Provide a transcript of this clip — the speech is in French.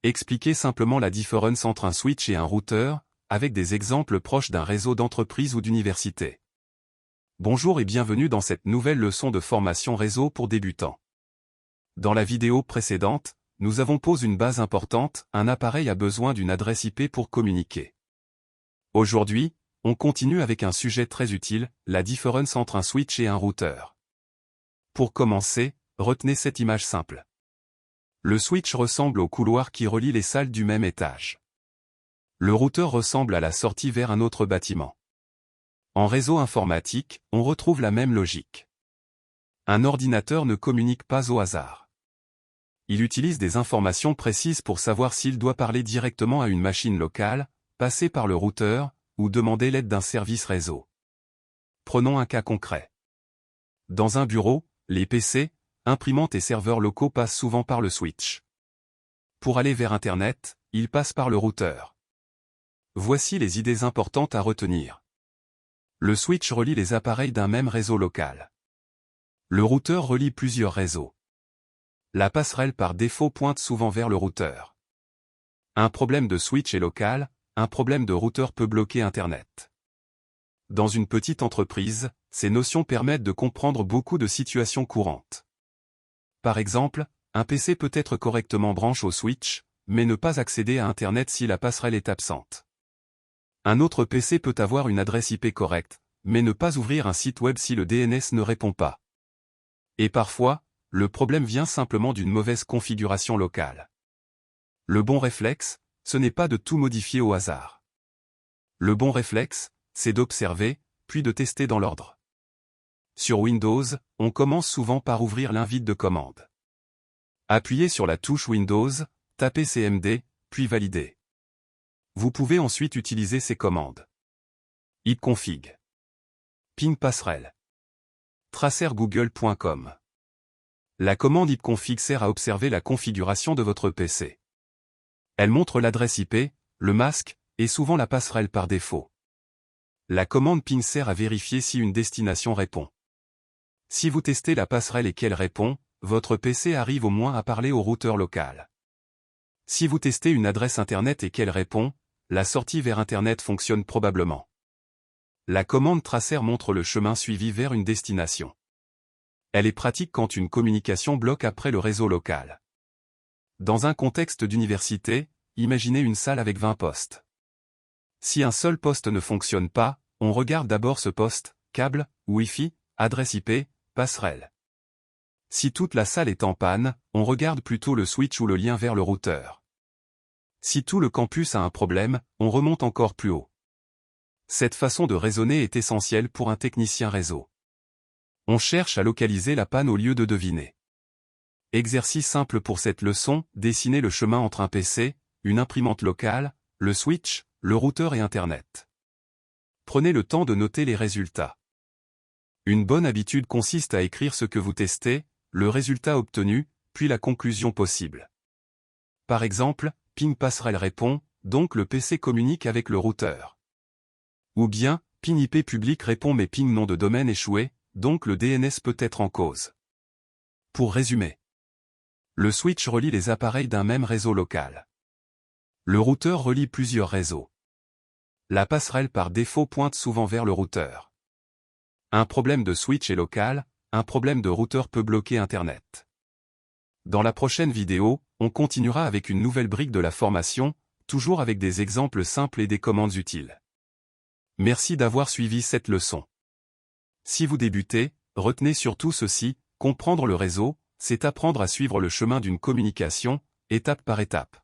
Expliquez simplement la différence entre un switch et un routeur, avec des exemples proches d'un réseau d'entreprise ou d'université. Bonjour et bienvenue dans cette nouvelle leçon de formation réseau pour débutants. Dans la vidéo précédente, nous avons posé une base importante, un appareil a besoin d'une adresse IP pour communiquer. Aujourd'hui, on continue avec un sujet très utile, la différence entre un switch et un routeur. Pour commencer, retenez cette image simple. Le switch ressemble au couloir qui relie les salles du même étage. Le routeur ressemble à la sortie vers un autre bâtiment. En réseau informatique, on retrouve la même logique. Un ordinateur ne communique pas au hasard. Il utilise des informations précises pour savoir s'il doit parler directement à une machine locale, passer par le routeur, ou demander l'aide d'un service réseau. Prenons un cas concret. Dans un bureau, les PC, imprimantes et serveurs locaux passent souvent par le switch. Pour aller vers Internet, ils passent par le routeur. Voici les idées importantes à retenir. Le switch relie les appareils d'un même réseau local. Le routeur relie plusieurs réseaux. La passerelle par défaut pointe souvent vers le routeur. Un problème de switch est local, un problème de routeur peut bloquer Internet. Dans une petite entreprise, ces notions permettent de comprendre beaucoup de situations courantes. Par exemple, un PC peut être correctement branché au switch, mais ne pas accéder à Internet si la passerelle est absente. Un autre PC peut avoir une adresse IP correcte, mais ne pas ouvrir un site web si le DNS ne répond pas. Et parfois, le problème vient simplement d'une mauvaise configuration locale. Le bon réflexe, ce n'est pas de tout modifier au hasard. Le bon réflexe, c'est d'observer, puis de tester dans l'ordre. Sur Windows, on commence souvent par ouvrir l'invite de commande. Appuyez sur la touche Windows, tapez CMD, puis validez. Vous pouvez ensuite utiliser ces commandes. ipconfig. Ping passerelle. tracergoogle.com. La commande ipconfig sert à observer la configuration de votre PC. Elle montre l'adresse IP, le masque, et souvent la passerelle par défaut. La commande ping sert à vérifier si une destination répond. Si vous testez la passerelle et qu'elle répond, votre PC arrive au moins à parler au routeur local. Si vous testez une adresse Internet et qu'elle répond, la sortie vers Internet fonctionne probablement. La commande tracer montre le chemin suivi vers une destination. Elle est pratique quand une communication bloque après le réseau local. Dans un contexte d'université, imaginez une salle avec 20 postes. Si un seul poste ne fonctionne pas, on regarde d'abord ce poste, câble, Wi-Fi, adresse IP, passerelle. Si toute la salle est en panne, on regarde plutôt le switch ou le lien vers le routeur. Si tout le campus a un problème, on remonte encore plus haut. Cette façon de raisonner est essentielle pour un technicien réseau. On cherche à localiser la panne au lieu de deviner. Exercice simple pour cette leçon, dessinez le chemin entre un PC, une imprimante locale, le switch, le routeur et Internet. Prenez le temps de noter les résultats. Une bonne habitude consiste à écrire ce que vous testez, le résultat obtenu, puis la conclusion possible. Par exemple, ping passerelle répond, donc le PC communique avec le routeur. Ou bien, ping IP public répond mais ping nom de domaine échoué, donc le DNS peut être en cause. Pour résumer. Le switch relie les appareils d'un même réseau local. Le routeur relie plusieurs réseaux. La passerelle par défaut pointe souvent vers le routeur. Un problème de switch est local, un problème de routeur peut bloquer Internet. Dans la prochaine vidéo, on continuera avec une nouvelle brique de la formation, toujours avec des exemples simples et des commandes utiles. Merci d'avoir suivi cette leçon. Si vous débutez, retenez surtout ceci, comprendre le réseau, c'est apprendre à suivre le chemin d'une communication, étape par étape.